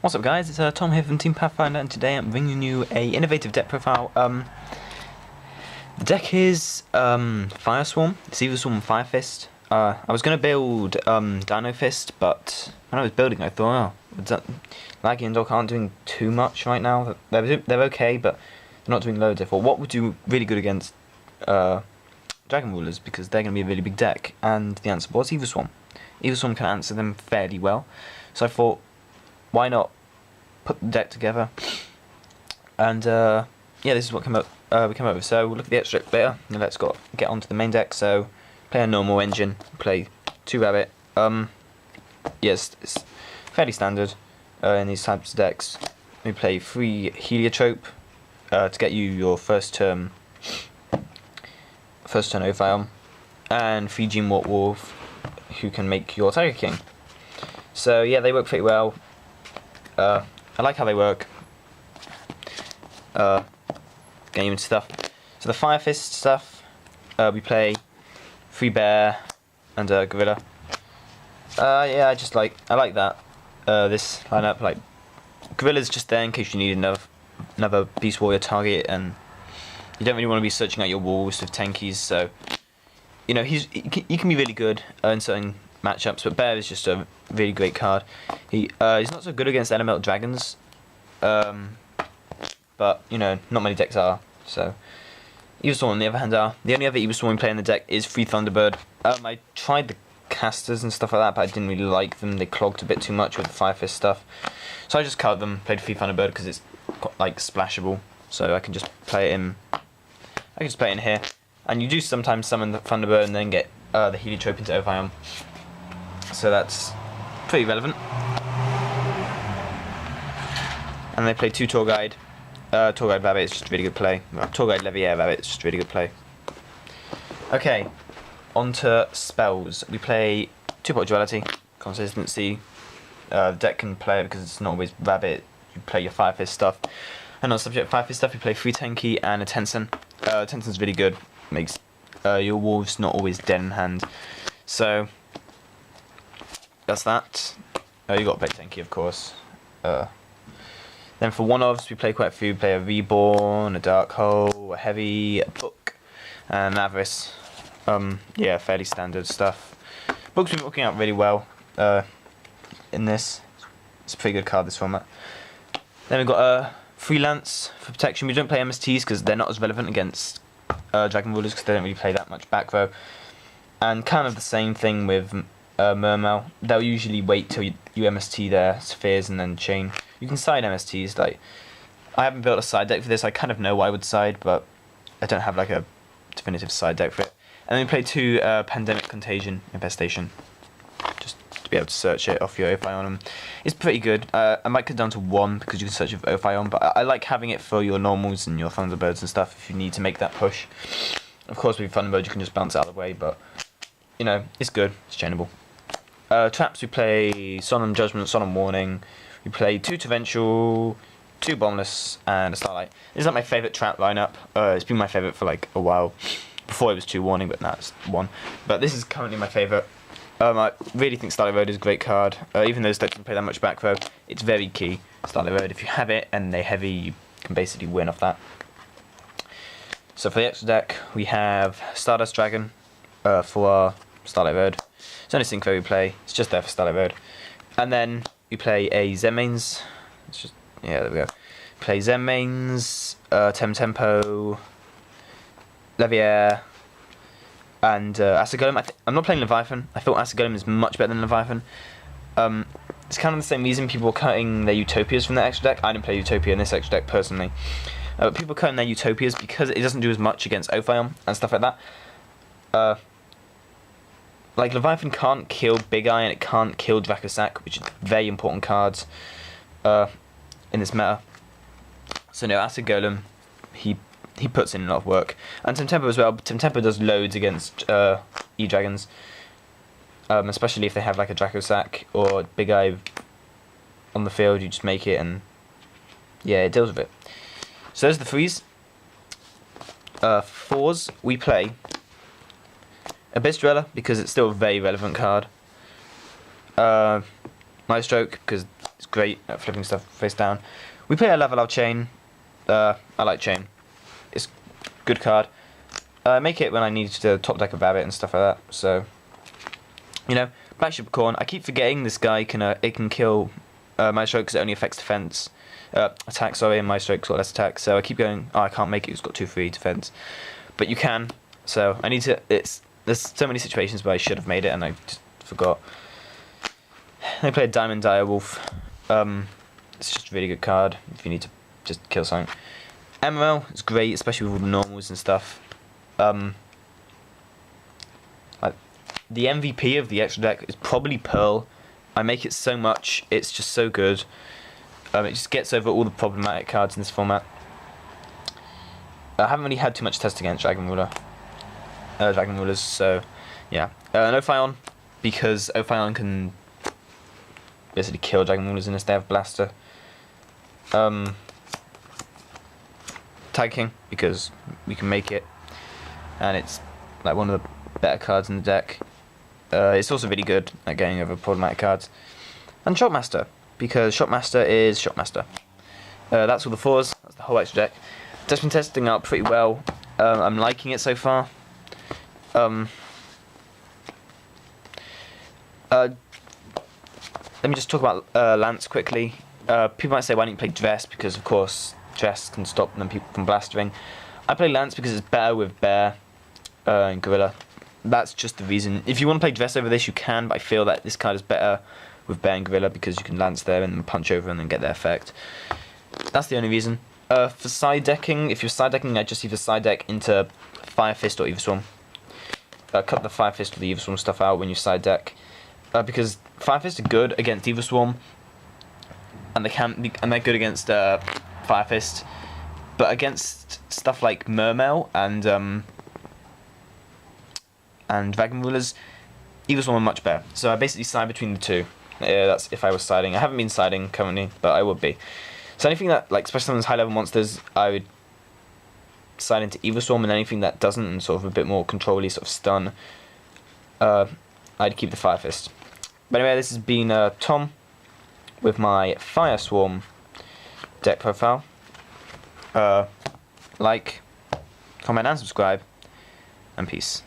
What's up guys, it's Tom here from Team Pathfinder, and today I'm bringing you a innovative deck profile. The deck is FireSwarm. It's YuGiOh Fire Fist. I was going to build Dino Fist, but when I was building I thought, Laggy and Dog aren't doing too much right now. They're okay, but they're not doing loads. I thought, what would do really good against Dragon Rulers, because they're going to be a really big deck, and the answer was YuGiOh. YuGiOh can answer them fairly well, so I thought, why not put the deck together? And yeah, this is what we came up with. So we'll look at the extract later, and let's get onto the main deck. So play a normal engine, play 2 rabbit. Yes, it's fairly standard in these types of decks. We play 3 heliotrope to get you your first turn Ophion, and 3 Gene Wolf, who can make your Tiger King. So yeah, they work pretty well. I like how they work. Getting into stuff. So the Fire Fist stuff, we play 3 Bear and Gorilla. Yeah, I like that. This lineup, like Gorilla's just there in case you need another Beast Warrior target, and you don't really want to be searching out your walls with tankies. So you know he can be really good in certain matchups, but Bear is just a really great card. He's not so good against elemental dragons, but you know, not many decks are. So YuGiOh on the other hand are. The only other YuGiOh we play in the deck is 3 Thunderbird. I tried the casters and stuff like that, but I didn't really like them. They clogged a bit too much with the Fire Fist stuff, so I just cut them. Played 3 Thunderbird because it's like splashable, so I can just play it in. I can just play it in here, and you do sometimes summon the Thunderbird and then get the heliotrope into Ophion. So that's pretty relevant. And they play 2 Tour Guide. Tour Guide Rabbit is just a really good play. Tour Guide Leviair Rabbit is just a really good play. Okay, on to spells. We play 2-Pot Duality, Consistency. The deck can play it because it's not always Rabbit. You play your Fire Fist stuff. And on subject Fire Fist stuff, you play 3 Tenki and a Tensen. Tensen's really good. Makes your wolves not always dead in hand. So that's that. You got to play Tenki, of course. Then for one-ofs, we play quite a few. We play a Reborn, a Dark Hole, a Heavy, a Book, and an Avarice. Yeah, fairly standard stuff. Book's been working out really well in this. It's a pretty good card, this format. Then we've got a Freelance for protection. We don't play MSTs because they're not as relevant against Dragon Rulers, because they don't really play that much back row. And kind of the same thing with Mermail. They'll usually wait till you MST their spheres and then chain. You can side MSTs. Like, I haven't built a side deck for this. I kind of know what I would side, but I don't have like a definitive side deck for it. And then we play 2 Pandemic Contagion Infestation, just to be able to search it off your Ophion. It's pretty good. I might cut down to 1 because you can search it with Ophion, but I like having it for your normals and your Thunderbirds and stuff if you need to make that push. Of course, with Thunderbird you can just bounce out of the way, but you know, it's good. It's chainable. Traps, we play Solemn Judgment, Solemn Warning. We play 2 Torrential, 2 Bombless, and a Starlight. This is like my favourite trap lineup. It's been my favourite for like a while. Before it was 2 Warning, but now it's 1. But this is currently my favourite. I really think Starlight Road is a great card. Even though this deck doesn't play that much back row, it's very key. Starlight Road, if you have it and they heavy, you can basically win off that. So for the extra deck, we have Stardust Dragon for our Starlight Road. It's only Synchro we play. It's just there for Starlight Road. And then we play a Zenmaines. It's just, yeah, there we go. Play Zenmaines, Tempo, Leviair, and Asagolem. I'm not playing Leviathan. I thought Asagolem is much better than Leviathan. It's kind of the same reason people are cutting their Utopias from the extra deck. I didn't play Utopia in this extra deck personally. But people are cutting their Utopias because it doesn't do as much against Ophion and stuff like that. Like, Leviathan can't kill Big Eye and it can't kill Dracosac, which are very important cards in this meta. So no, Asagolem, he puts in a lot of work. And Temtempo as well. Temtempo does loads against E-Dragons, especially if they have like a Dracosac or Big Eye on the field. You just make it and yeah, it deals with it. So those are the 3s. 4s, we play Abyss Dweller because it's still a very relevant card. Maelstrom, because It's great at flipping stuff face down. We play a level out chain. I like chain. It's a good card. I make it when I need to top deck a Babbitt and stuff like that. So, you know, Black Corn. I keep forgetting this guy can kill Maestro because it only affects defense. Attack, sorry, and Maestro's got less attack. So I keep going, oh, I can't make it, it's got 2-3 defense. But you can. So I need to, there's so many situations where I should have made it and I just forgot. I play a Diamond Dire Wolf. It's just a really good card if you need to just kill something. MML is great, especially with all the normals and stuff. The MVP of the extra deck is probably Pearl. I make it so much, it's just so good. It just gets over all the problematic cards in this format. I haven't really had too much test against Dragon Rulers, so yeah. And Ophion, because Ophion can basically kill Dragon Rulers unless they have Blaster. Tag King, because we can make it, and it's like one of the better cards in the deck. It's also really good at getting over problematic cards. And Shockmaster, because Shockmaster is Shockmaster. That's all the 4s, that's the whole extra deck. It's been testing out pretty well. I'm liking it so far. Let me just talk about Lance quickly. People might say, why don't you play Dress? Because of course Dress can stop them people from blastering. I play Lance because it's better with Bear and Gorilla. That's just the reason. If you want to play Dress over this, you can, but I feel that this card is better with Bear and Gorilla because you can Lance there and then punch over and then get their effect. That's the only reason. For side decking, if you're side decking, I just either side deck into Fire Fist or Evilswarm. Cut the Fire Fist or the Evilswarm stuff out when you side deck, because Fire Fist are good against Evilswarm, and they're good against Fire Fist, but against stuff like Mermail and Dragon Rulers, Evilswarm are much better. So I basically side between the two. That's if I was siding. I haven't been siding currently, but I would be. So anything that, like, special summons high level monsters, I would side into Evilswarm, and anything that doesn't, and sort of a bit more control-y, sort of stun, I'd keep the Fire Fist. But anyway, this has been Tom with my FireSwarm deck profile. Like, comment and subscribe, and peace.